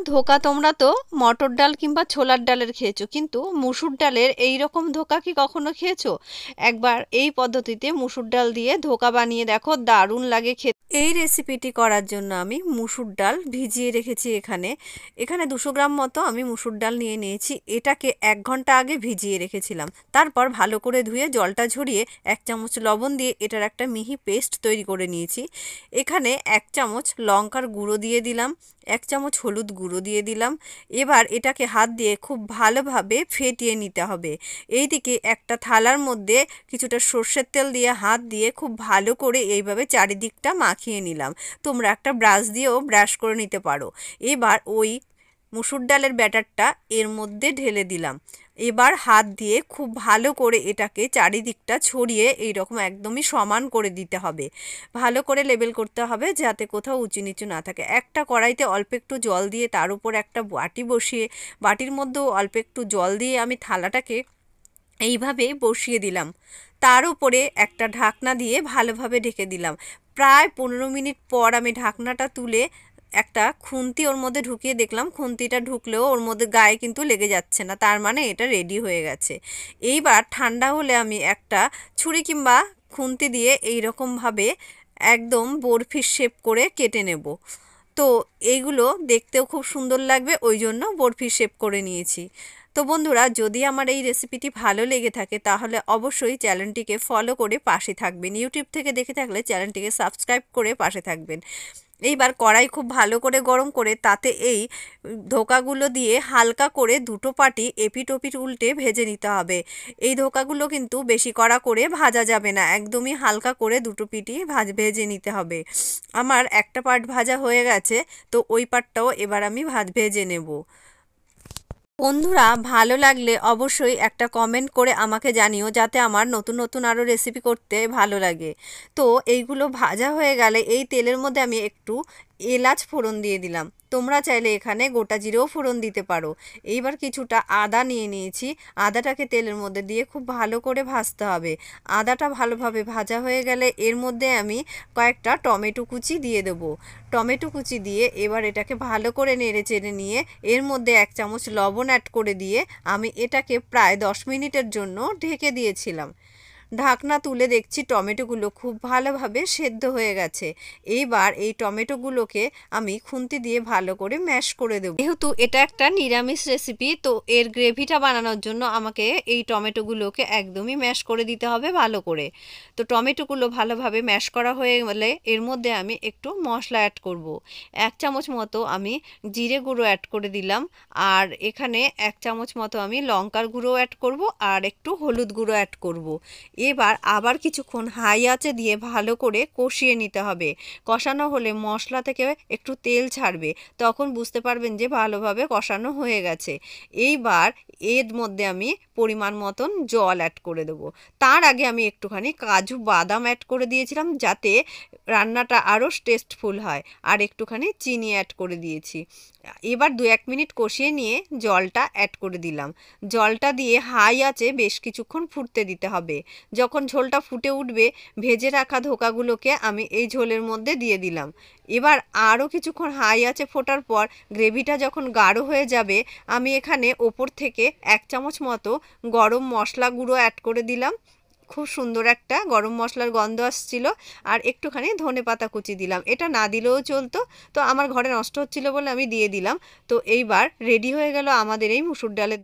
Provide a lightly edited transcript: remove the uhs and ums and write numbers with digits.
ধোকা তোমরা তো মটর ডাল কিংবা ছোলার ডালের খেয়েছো, কিন্তু মুসুর ডালের এই রকম ধোকা কি কখনো খেয়েছো? একবার এই পদ্ধতিতে মুসুর ডাল দিয়ে ধোকা বানিয়ে দেখো, দারুণ লাগে খেতে। এই রেসিপিটি করার জন্য আমি মুসুর ডাল ভিজিয়ে রেখেছি। এখানে এখানে 200 গ্রাম মতো আমি মুসুর ডাল নিয়ে নিয়েছি। এটাকে 1 ঘন্টা আগে ভিজিয়ে রেখেছিলাম। তারপর ভালো করে ধুয়ে জলটা ঝরিয়ে 1 চামচ লবণ দিয়ে এটার একটা মিহি পেস্ট তৈরি করে নিয়েছি। এখানে 1 চামচ লঙ্কার গুঁড়ো দিয়ে দিলাম, 1 চামচ হলুদ গুঁড়ো দিয়ে দিলাম। এবার এটাকে হাত দিয়ে খুব ভালোভাবে ফেটিয়ে নিতে হবে। এইদিকে একটা থালার মধ্যে কিছুটা সর্ষের তেল দিয়ে হাত দিয়ে খুব ভালো করে এইভাবে চারিদিকটা মাখিয়ে নিলাম। তোমরা একটা ব্রাশ দিয়েও ব্রাশ করে নিতে পারো। এবার ওই মুসুর ডালের ব্যাটারটা এর মধ্যে ঢেলে দিলাম। এবার হাত দিয়ে খুব ভালো করে এটাকে চারিদিকটা ছড়িয়ে এইরকম একদমই সমান করে দিতে হবে। ভালো করে লেবেল করতে হবে যাতে কোথাও উঁচু নিচু না থাকে। একটা কড়াইতে অল্প একটু জল দিয়ে তার উপর একটা বাটি বসিয়ে বাটির মধ্যেও অল্প একটু জল দিয়ে আমি থালাটাকে এইভাবে বসিয়ে দিলাম। তার উপরে একটা ঢাকনা দিয়ে ভালোভাবে ঢেকে দিলাম। প্রায় 15 মিনিট পর আমি ঢাকনাটা তুলে একটা খুন্তি ওর মধ্যে ঢুকিয়ে দেখলাম, খুন্তিটা ঢুকলেও ওর মধ্যে গায়ে কিন্তু লেগে যাচ্ছে না, তার মানে এটা রেডি হয়ে গেছে। এইবার ঠান্ডা হলে আমি একটা ছুরি কিংবা খুন্তি দিয়ে এই রকমভাবে একদম বরফির শেপ করে কেটে নেব। তো এইগুলো দেখতেও খুব সুন্দর লাগবে, ওই জন্য বরফির শেপ করে নিয়েছি। তো বন্ধুরা, যদি আমার এই রেসিপিটি ভালো লেগে থাকে তাহলে অবশ্যই চ্যানেলটিকে ফলো করে পাশে থাকবেন। ইউটিউব থেকে দেখে থাকলে চ্যানেলটিকে সাবস্ক্রাইব করে পাশে থাকবেন। এইবার কড়াই খুব ভালো করে গরম করে তাতে এই ধোকাগুলো দিয়ে হালকা করে দুটো পাটি এপিট ওপিট উল্টে ভেজে নিতে হবে। এই ধোকাগুলো কিন্তু বেশি কড়া করে ভাজা যাবে না, একদমই হালকা করে দুটো পিটি ভেজে নিতে হবে। আমার একটা পার্ট ভাজা হয়ে গেছে, তো ওই পার্টটাও এবার আমি ভেজে নেব। বন্ধুরা, ভালো লাগলে অবশ্যই একটা কমেন্ট করে আমাকে জানিও, যাতে আমার নতুন নতুন আরও রেসিপি করতে ভালো লাগে। তো এইগুলো ভাজা হয়ে গেলে এই তেলের মধ্যে আমি একটু এলাচ ফোড়ন দিয়ে দিলাম। তোমরা চাইলে এখানে গোটা জিরেও ফোড়ন দিতে পারো। এইবার কিছুটা আদা নিয়ে নিয়েছি, আদাটাকে তেলের মধ্যে দিয়ে খুব ভালো করে ভাজতে হবে। আদাটা ভালোভাবে ভাজা হয়ে গেলে এর মধ্যে আমি কয়েকটা টমেটো কুচি দিয়ে দেবো। টমেটো কুচি দিয়ে এবার এটাকে ভালো করে নেড়ে চেড়ে নিয়ে এর মধ্যে 1 চামচ লবণ অ্যাড করে দিয়ে আমি এটাকে প্রায় 10 মিনিটের জন্য ঢেকে দিয়েছিলাম। ঢাকনা তুলে দেখছি টমেটোগুলো খুব ভালোভাবে সেদ্ধ হয়ে গেছে। এইবার এই টমেটোগুলোকে আমি খুন্তি দিয়ে ভালো করে ম্যাশ করে দেবো। যেহেতু এটা একটা নিরামিষ রেসিপি, তো এর গ্রেভিটা বানানোর জন্য আমাকে এই টমেটোগুলোকে একদমই ম্যাশ করে দিতে হবে ভালো করে। তো টমেটোগুলো ভালোভাবে ম্যাশ করা হয়ে গেলে এর মধ্যে আমি একটু মশলা অ্যাড করব। 1 চামচ মতো আমি জিরে গুঁড়ো অ্যাড করে দিলাম, আর এখানে 1 চামচ মতো আমি লঙ্কার গুঁড়ো অ্যাড করব, আর একটু হলুদ গুঁড়ো অ্যাড করব। এবার আবার কিছুক্ষণ হাই আঁচে দিয়ে ভালো করে কষিয়ে নিতে হবে। কষানো হলে মশলা থেকে একটু তেল ছাড়বে, তখন বুঝতে পারবেন যে ভালোভাবে কষানো হয়ে গেছে। এইবার এর মধ্যে আমি পরিমাণ মতন জল অ্যাড করে দেবো। তার আগে আমি একটুখানি কাজু বাদাম অ্যাড করে দিয়েছিলাম যাতে রান্নাটা আরও টেস্টফুল হয়, আর একটুখানি চিনি অ্যাড করে দিয়েছি। এবার 2-1 মিনিট কষিয়ে নিয়ে জলটা অ্যাড করে দিলাম। জলটা দিয়ে হাই আঁচে বেশ কিছুক্ষণ ফুটতে দিতে হবে। যখন ঝোলটা ফুটে উঠবে, ভেজে রাখা ধোকাগুলোকে আমি এই ঝোলের মধ্যে দিয়ে দিলাম। এবার আরও কিছুক্ষণ হাই আঁচে ফোটার পর গ্রেভিটা যখন গাঢ় হয়ে যাবে, আমি এখানে ওপর থেকে 1 চামচ মতো গরম মশলা গুঁড়ো অ্যাড করে দিলাম। খুব সুন্দর একটা গরম মশলার গন্ধ আসছিল, আর একটুখানি ধনেপাতা কুচি দিলাম। এটা না দিলেও চলতো, তো আমার ঘরে নষ্ট হচ্ছিল বলে আমি দিয়ে দিলাম। তো এইবার রেডি হয়ে গেল আমাদের এই মুসুর ডালের